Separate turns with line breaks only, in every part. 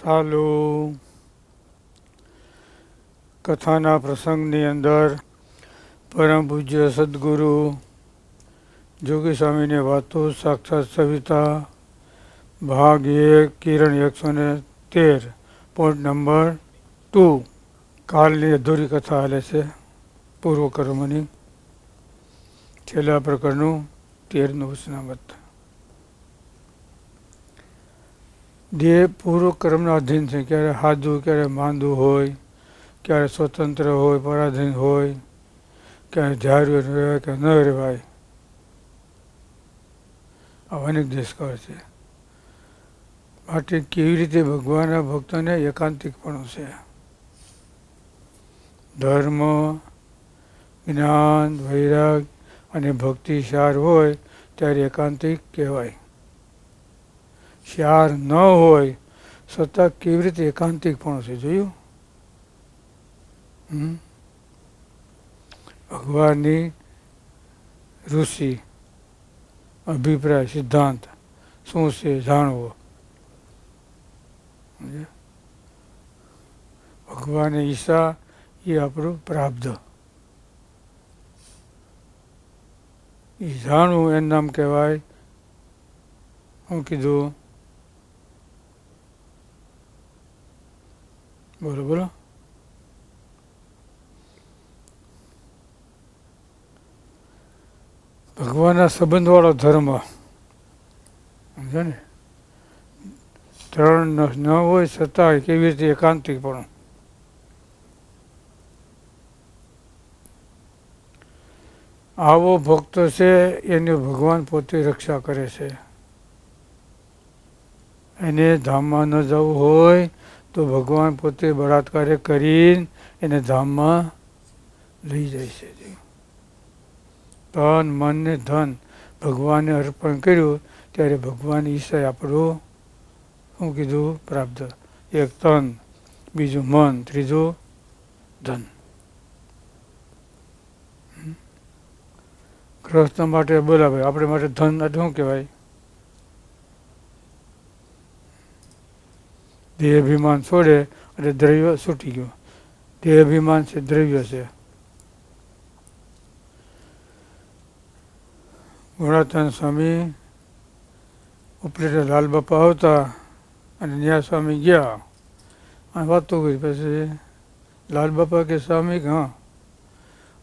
સાલું કથાના પ્રસંગની અંદર પરમ પૂજ્ય સદગુરુ જોગી સ્વામીની વાતો સાક્ષાત સવિતા ભાગ 1 કિરણ 113 પોઈન્ટ નંબર 2 કાલની અધૂરી કથા હાલે છે પૂર્વકર્મની છેલ્લા પ્રકરણનું 13નું વચનામત. દેહ પૂર્વકર્મના અધીન છે. ક્યારે સાદું ક્યારે માંદું હોય, ક્યારે સ્વતંત્ર હોય પરાધીન હોય, ક્યારે ધાર્યું રહેવાય કે ન રહેવાય. આ અનેક દેશકાળ છે. માટે કેવી રીતે ભગવાનના ભક્તોને એકાંતિકપણું છે. ધર્મ જ્ઞાન વૈરાગ અને ભક્તિ સાર હોય ત્યારે એકાંતિક કહેવાય. સાર ન હોય છતાં કેવી રીતે એકાંતિકપણું છે જોયું. ભગવાનની ઋષિ અભિપ્રાય સિદ્ધાંત શું છે જાણવો. ભગવાનની ઈચ્છા એ આપણું પ્રાપ્ત એ જાણવું એનું નામ કહેવાય. શું કીધું? બોલો બોલો. ભગવાનના સંબંધવાળો ધર્મ સમજે ને. ત્રણ ન હોય છતાં કેવી રીતે એકાંતિકપણું. આવો ભક્ત છે એની ભગવાન પોતે રક્ષા કરે છે. એને ધામમાં ન જવું હોય તો ભગવાન પોતે બળાત્કારે કરીને એને ધામમાં લઈ જાય છે. તન મન ને ધન ભગવાનને અર્પણ કર્યું ત્યારે ભગવાનની ઈચ્છા આપણું શું કીધું પ્રાપ્ત. એક તન, બીજું મન, ત્રીજું ધન. ગ્રસ્ત માટે બોલાવે, આપણે માટે ધન એટલે શું કહેવાય? દેહ અભિમાન છોડે એટલે દ્રવ્ય છૂટી ગયું. દેહ અભિમાન છે દ્રવ્ય છે. ગુણાત્મા સ્વામી ઉપલેટા લાલ બાપા આવતા અને ન્યા સ્વામી ગયા અને વાતો કરી. પછી લાલ બાપા કે સ્વામી હા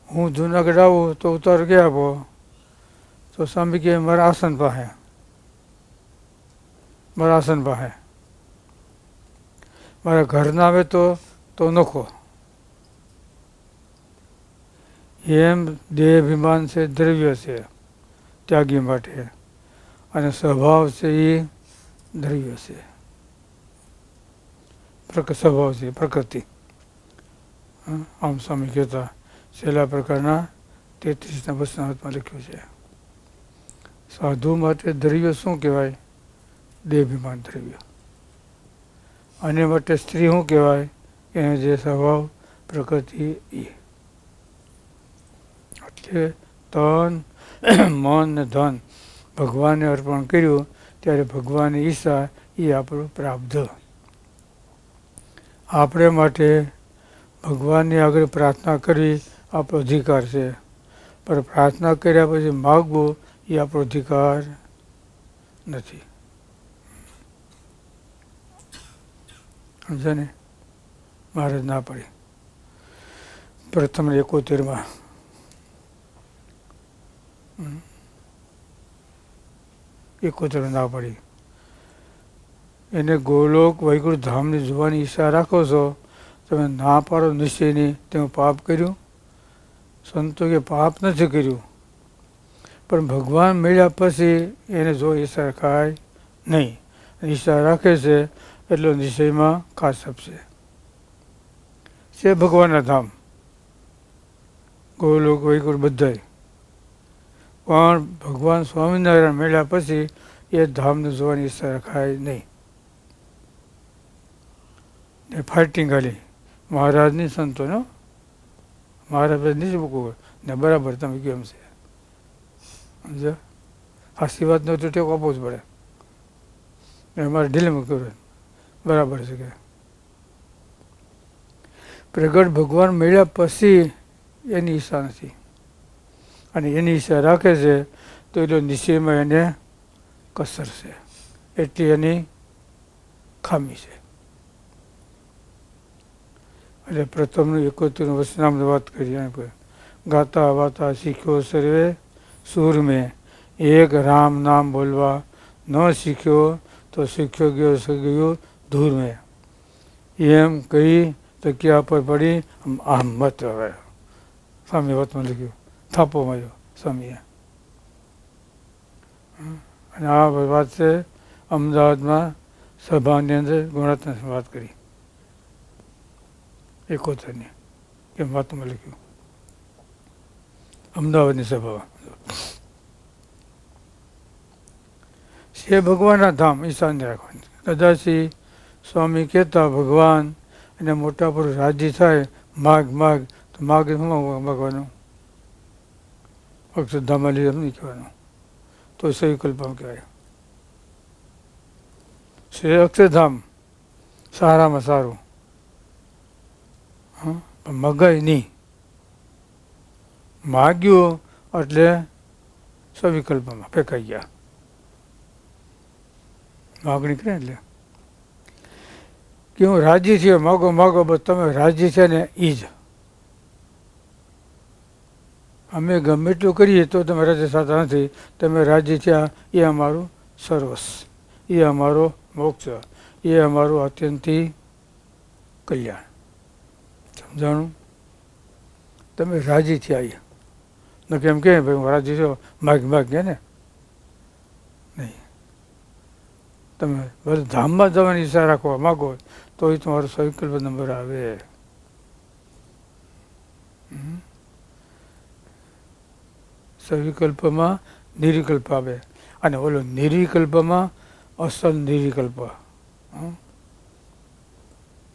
હું જુનાગઢ આવું તો ઉતાર ક્યાં આપો? તો સ્વામી કે મારા આસન પાસે, મારા આસન પાસે. મારા ઘર ના આવે તો નખો. એમ દેહ અભિમાન છે દ્રવ્ય છે ત્યાગી માટે, અને સ્વભાવ છે એ દ્રવ્ય છે. સ્વભાવ છે પ્રકૃતિ. આમ સ્વામી કહેતા છેલ્લા પ્રકારના 33ના વચનામૃતમાં લખ્યું છે. સાધુ માટે દ્રવ્ય શું કહેવાય? દેહાભિમાન દ્રવ્ય. અને માટે સ્ત્રી શું કહેવાય? એને જે સ્વભાવ પ્રકૃતિ એ. એટલે તન મન ને ધન ભગવાનને અર્પણ કર્યું ત્યારે ભગવાનની ઈચ્છા એ આપણું પ્રાપ્ત. આપણે માટે ભગવાનની આગળ પ્રાર્થના કરવી આપણો અધિકાર છે. પણ પ્રાર્થના કર્યા પછી માગવું એ આપણો અધિકાર નથી. સમજે ને. મહારાજ ના પડી. પ્રથમ 71માં ના પડી. એને ગોલોક વૈકુંઠ ધામની જોવાની ઈચ્છા રાખો છો, તમે ના પાડો નિશ્ચયની તેનું પાપ કર્યું. સંતો કે પાપ નથી કર્યું, પણ ભગવાન મળ્યા પછી એને જો ઈચ્છા રખાય નહીં. ઈચ્છા રાખે છે એટલો નિશ્ચયમાં કાસપ છે ભગવાનના ધામ ગોલોક વૈકુંઠ બધાય. પણ ભગવાન સ્વામિનારાયણ મળ્યા પછી એ ધામને જોવાની ઈચ્છા રખાય નહીં. ને ફાઇટિંગ હાલી મહારાજની સંતોનો. મહારાજ નીચે મૂકવું ને બરાબર તમે કેમ છે સમજો. સાચી વાત નો તો ટેકો આપવો જ પડે. અમારે ઢીલમાં કર્યું બરાબર છે કે પ્રગટ ભગવાન મળ્યા પછી એની ઈચ્છા નથી, અને એની ઈચ્છા રાખે છે તો એટલે નિશ્ચયમાં એને કસર છે, એટલી એની ખામી છે. એટલે પ્રથમનું 71 વચનામૃત વાત કરી, ગાતા વાતા શીખ્યો સર્વે સૂર મેં, એક રામ નામ બોલવા ન શીખ્યો તો શીખ્યો ગયો ધૂર મેં. એમ કહી તો ક્યાં પર પડી આમ મત હવે સ્વામી વાતમાં લખ્યું, થાપો માર્યો સ્વામીએ. અને આ વાત છે અમદાવાદમાં સભાની અંદર ગુણાત્મક વાત કરી 71ની, એમ વાતમાં લખ્યું અમદાવાદની સભામાં. છે ભગવાનના ધામ ઈશાન રાખવાની. કદાચી સ્વામી કહેતા ભગવાન એને મોટા પર રાજી થાય, માગ માગ તો માગ શું માગવાનું, અક્ષરધામમાં લીધે નહીં કહેવાનું, તો સંકલ્પમાં કહેવાય. છે અક્ષરધામ સારામાં સારું, મગાય નહીં. માગ્યું એટલે સવિકલ્પમાં ફેંકાઈ ગયા, માગણી કરે એટલે કે હું રાજી છે, માગો માગો, બસ તમે રાજી છે ને એ જ. અમે ગમે એટલું કરીએ તો તમે રાજી થતા નથી, તમે રાજી થયા એ અમારું સર્વસ્વ, એ અમારો મોક્ષ, એ અમારું અત્યંતી કલ્યાણ. સમજાણું? તમે રાજી થયા ન કેમ કે ભાઈ હું રાજી છો માગ માગ ગયા ને નહીં. તમે બધું ધામમાં જવાની ઈચ્છા રાખવા માગો તો એ તમારો સંકલ્પ નંબર આવે. સવિકલ્પમાં નિર્વિકલ્પ આવે, અને ઓલો નિર્વિકલ્પમાં અસલ નિર્વિકલ્પ,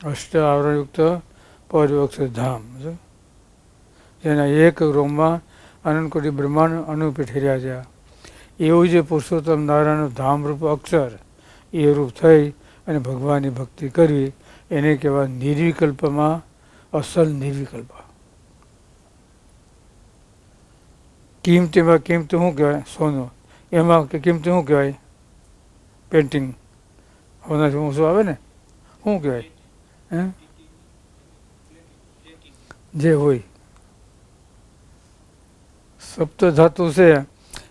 અષ્ટ આવરણયુક્ત પરવક્ષ ધામ, જેના એક રૂમમાં અનંત કોટી બ્રહ્માંડ અનુપી ઠર્યા છે. એવું જે પુરુષોત્તમ નારાયણનું ધામરૂપ અક્ષર એ રૂપ થઈ અને ભગવાનની ભક્તિ કરવી એને કહેવાય નિર્વિકલ્પમાં અસલ નિર્વિકલ્પ. કિંમતીમાં કિંમતી શું કહેવાય? સોનું. એમાં કિંમતી શું કહેવાય? પેન્ટિંગ હોનાથી ઊંચું આવે ને, શું કહેવાય? હે જે હોય સપ્ત ધાતુ છે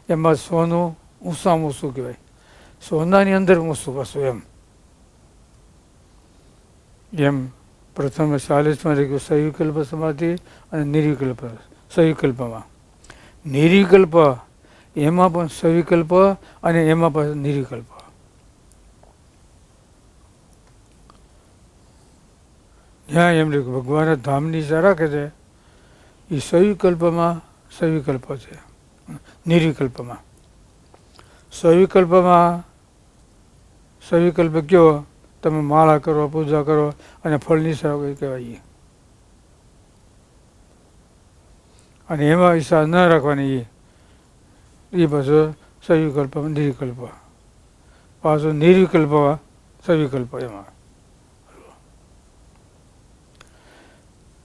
એમાં સોનું ઊંચામાં ઊંચું કહેવાય, સોનાની અંદર ઊંચું પાછું એમ. એમ પ્રથમ 40માં લખ્યું સવિકલ્પ સમાધિ અને નિર્વિકલ્પ. સવિકલ્પમાં નિર્વિકલ્પ, એમાં પણ સવિકલ્પ અને એમાં પણ નિર્વિકલ્પ. જ્યાં એમ લખ્યું ભગવાનના ધામની ઈચ્છા રાખે છે એ સવિકલ્પમાં સવિકલ્પ છે, નિર્વિકલ્પમાં. સવિકલ્પમાં સવિકલ્પ કયો તમે માળા કરો, પૂજા કરો અને ફળની સેવા કહેવાય, અને એમાં ઈચ્છા ન રાખવાની એ પાછું સવિકલ્પ નિર્વિકલ્પ, પાછું નિર્વિકલ્પ સવિકલ્પ. એમાં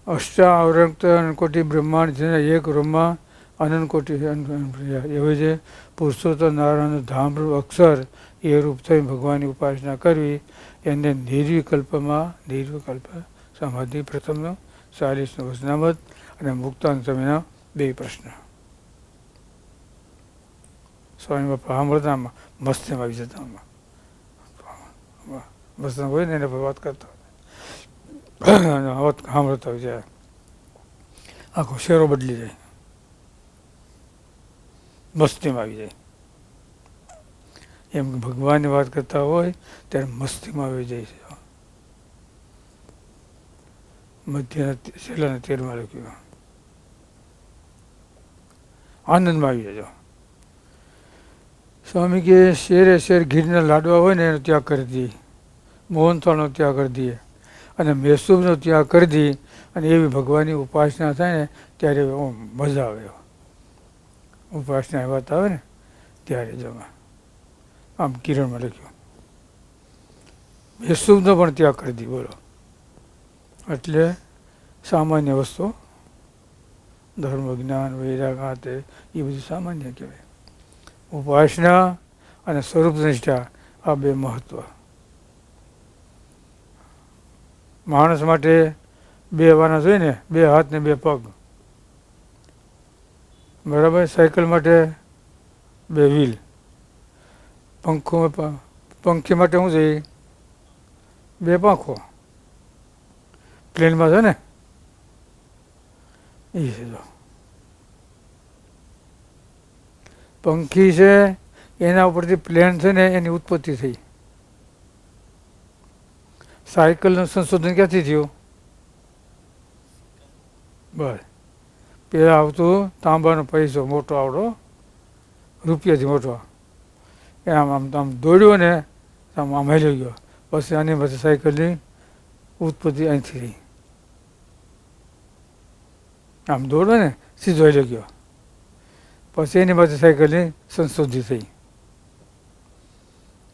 અષ્ટાવરક્ત અનંતકોટી બ્રહ્માંડ જેના એક રૂમમાં અનંતકોટી એવું છે પુરુષોત્તમ નારાયણનું ધામરૂપ અક્ષર એ રૂપ થઈ ભગવાનની ઉપાસના કરવી એને નિર્વિકલ્પમાં નિર્વિકલ્પ સમાધિ. પ્રથમનો 40નો વચનામૃત અને મુક્તાંત સમયના 2 પ્રશ્ન. સ્વામી બાપા સાંભળતા મસ્તીમાં આવી જતા, મસ્ત હોય ને એને પર વાત કરતા સાંભળતા હોય જાય આખો શેરો બદલી જાય, મસ્તીમાં આવી જાય. એમ ભગવાનની વાત કરતા હોય ત્યારે મસ્તીમાં આવી જાય છે. મધ્યના છેલ્લાના 13માં લખ્યું આનંદમાં આવી જજો. સ્વામી કે શેરે શેર ઘીરના લાડવા હોય ને એનો ત્યાગ કરી દઈએ, મોહનથાળનો ત્યાગ કરી દઈએ અને મેસૂબનો ત્યાગ કરી દઈએ, અને એવી ભગવાનની ઉપાસના થાય ને ત્યારે મજા આવે. ઉપાસના વાત આવે ને ત્યારે જમા. આમ કિરણમાં લખ્યું એ શુભનો પણ ત્યાગ કરી દી. બોલો, એટલે સામાન્ય વસ્તુ ધર્મ, જ્ઞાન, વૈરાગ, આ તે એ બધું સામાન્ય કહેવાય. ઉપાસના અને સ્વરૂપ નિષ્ઠા આ બે મહત્વ. માણસ માટે બે વાના જોઈએ ને, બે હાથ ને બે પગ, બરાબર. સાયકલ માટે બે વ્હીલ. પંખી માટે શું જોઈએ? બે પાંખો. પ્લેનમાં છે ને એ છે. જો પંખી છે એના ઉપરથી પ્લેન છે ને એની ઉત્પત્તિ થઈ. સાયકલનું સંશોધન ક્યાંથી થયું? બસ પેલા આવતું તાંબાનો પૈસો મોટો આવડો, રૂપિયાથી મોટો, એ આમ આમ આમ દોડ્યો ને આમ હેલી ગયો. પછી આની પછી સાયકલની ઉત્પત્તિ અહીંથી થઈ. આમ દોડો ને સીધો હેલી ગયો. પછી એની પાસે સાયકલની સંશોધિત થઈ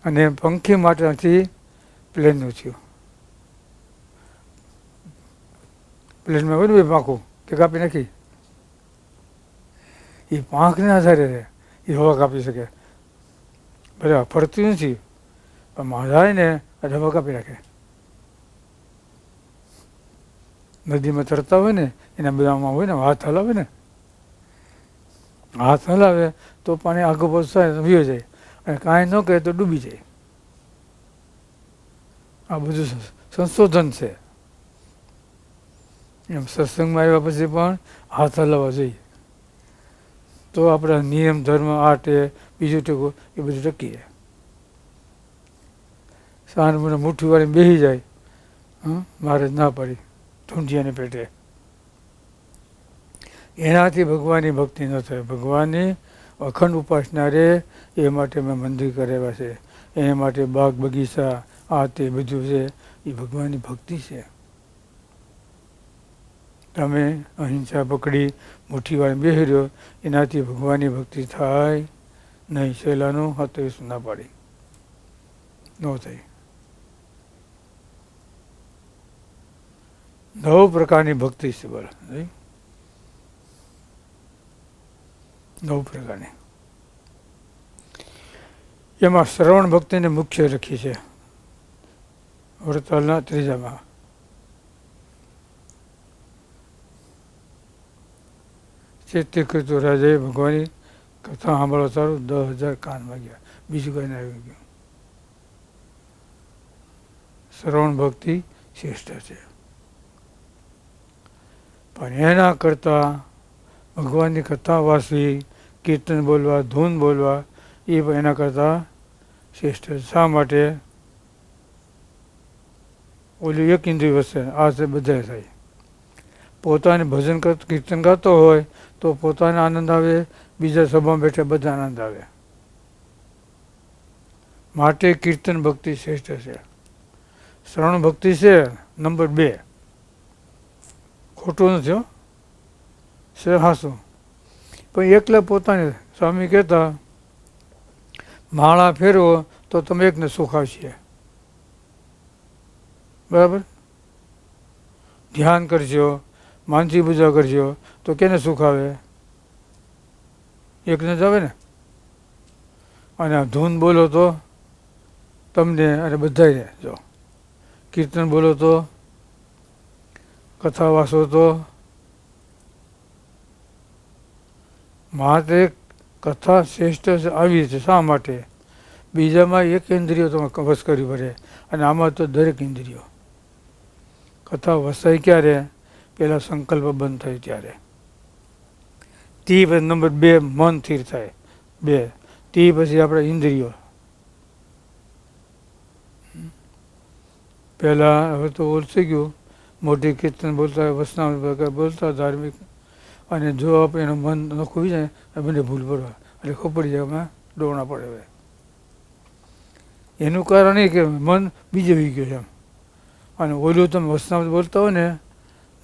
અને પંખી માટેથી પ્લેનનું થયું. પ્લેનમાં હોય ને બે પાંખું કે કાપી નાખી, એ પાંખને આધારે રહે, એ હવા કાપી શકે. બરાબર, ફરતું નથી પણ માધાય ને હવા કાપી નાખે. નદીમાં તરતા હોય ને એના બધામાં હોય ને હાથ હલાવે ને, હાથ હલાવે તો પાણી આગળ પહોંચાય તો વિયો જાય, અને કાંઈ ન કહે તો ડૂબી જાય. આ બધું સંશોધન છે. એમ સત્સંગમાં આવ્યા પછી પણ હાથ હલાવવા જોઈએ, તો આપણા નિયમ, ધર્મ, આ ટે બીજું ટેકો એ બધું ટકીએ. સાંજ મને મુઠ્ઠી વાળી બેસી જાય, મારે ના પાડી ઢૂંઢિયાને પેટે, એનાથી ભગવાનની ભક્તિ ન થાય. ભગવાનની અખંડ ઉપાસના રહે એ માટે મેં મંદિર કરેલા છે, એના માટે બાગ બગીચા આ તે બધું છે, એ ભગવાનની ભક્તિ છે. તમે અહિંસા પકડી મુઠ્ઠી વાળી બેસી રહ્યો, એનાથી ભગવાનની ભક્તિ થાય નહીં. સહેલાનું હાથ ના પાડી ન થાય. 9 પ્રકારની ભક્તિ છે. બોલો, 9 પ્રકારની. એમાં શ્રવણ ભક્તિને મુખ્ય રાખી છે વડતાલના 3જામાં. ચૈત્ય કૃતુ રાજાએ ભગવાનની કથા સાંભળવા સારું 10,000 કાનમાં ગયા, બીજું કઈ ના આવી ગયું. શ્રવણ ભક્તિ શ્રેષ્ઠ છે, પણ એના કરતાં ભગવાનની કથા વાંચવી, કીર્તન બોલવા, ધૂન બોલવા એ પણ એના કરતાં શ્રેષ્ઠ છે. શા માટે? ઓલું એક ઇન્દ્રિય વસે, આ છે બધા થાય. પોતાને ભજન કીર્તન ગાતો હોય તો પોતાને આનંદ આવે, બીજા સભામાં બેઠે બધા આનંદ આવે. માટે કીર્તન ભક્તિ શ્રેષ્ઠ છે. શ્રવણ ભક્તિ છે નંબર 2. ખોટું નથી હો, છે હાસું. પણ એકલા પોતાને સ્વામી કહેતા માળા ફેરવો તો તમે એકને સુખ આવશે, બરાબર. ધ્યાન કરજો, માનસી પૂજા કરજો તો કેને સુખ આવે? એકને જ આવે ને. અને ધૂન બોલો તો તમને અને બધાને. જો કીર્તન બોલો તો, કથા વાંચો તો. માટે કથા શ્રેષ્ઠ આવી છે. શા માટે? બીજામાં એક ઇન્દ્રિયો તમે વશ કરવી પડે, અને આમાં તો દરેક ઇન્દ્રિયો. કથા વસાય ક્યારે? પેલા સંકલ્પ બંધ થાય ત્યારે. તે નંબર 2 મન સ્થિર થાય. 2 તે પછી આપણે ઇન્દ્રિયો. પહેલા હવે તો ઓળખી ગયું, મોટી કીર્તન બોલતા, વસનામ બોલતા, ધાર્મિક, અને જો આપણે એનું મન નખું જાય બંને ભૂલ પડવા એટલે ખબર જાય એમાં ડોણા પડે. એનું કારણ એ કે મન બીજે વી ગયું એમ. અને ઓલું તમે વસનામ બોલતા હોય ને,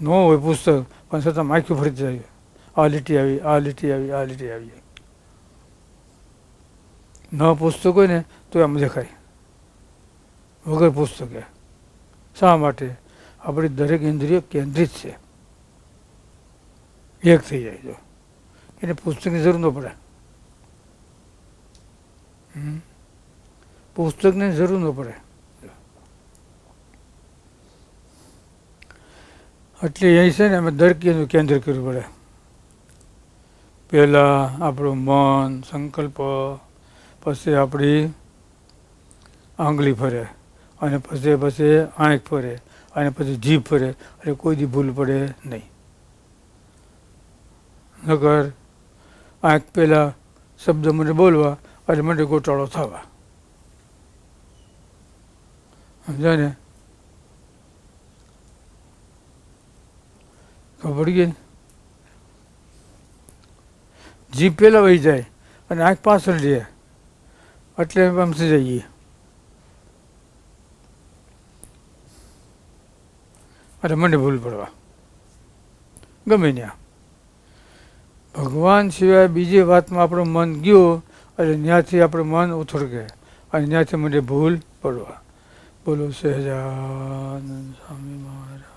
ન હોય પુસ્તક પણ છતાં માખ્યું ફરતી જાય, આ લીટી આવી, આ લીટી આવી, આ લીટી આવી. ન પુસ્તક હોય ને તો આમ દેખાય, વગર પુસ્તકે. શા માટે? આપણી દરેક ઇન્દ્રિય કેન્દ્રિત છે, એક થઈ જાય જો એને પુસ્તકની જરૂર ન પડે. પુસ્તકની જરૂર ન પડે. એટલે અહીં છે ને અમે દરેક કેન્દ્ર કરવું પડે. પહેલાં આપણું મન સંકલ્પ, પછી આપણી આંગળી ફરે, અને પછી આંખ ફરે, અને પછી જીભ ફરે, એટલે કોઈ દી ભૂલ પડે નહીં. નગર આંખ પહેલાં શબ્દ મને બોલવા એટલે મને ગોટાળો થવા. સમજાય ને? ખબર પડી ગઈ? જીભ પહેલાં વહી જાય અને આંખ પાછળ રહે એટલે સમજી જઈએ. એટલે મને ભૂલ પડવા ગમે ત્યાં. ભગવાન સિવાય બીજી વાતમાં આપણું મન ગયું એટલે ત્યાંથી આપણું મન ઉથળકે અને ત્યાંથી મને ભૂલ પડવા. બોલો સહજાનંદ સ્વામી મહારાજ.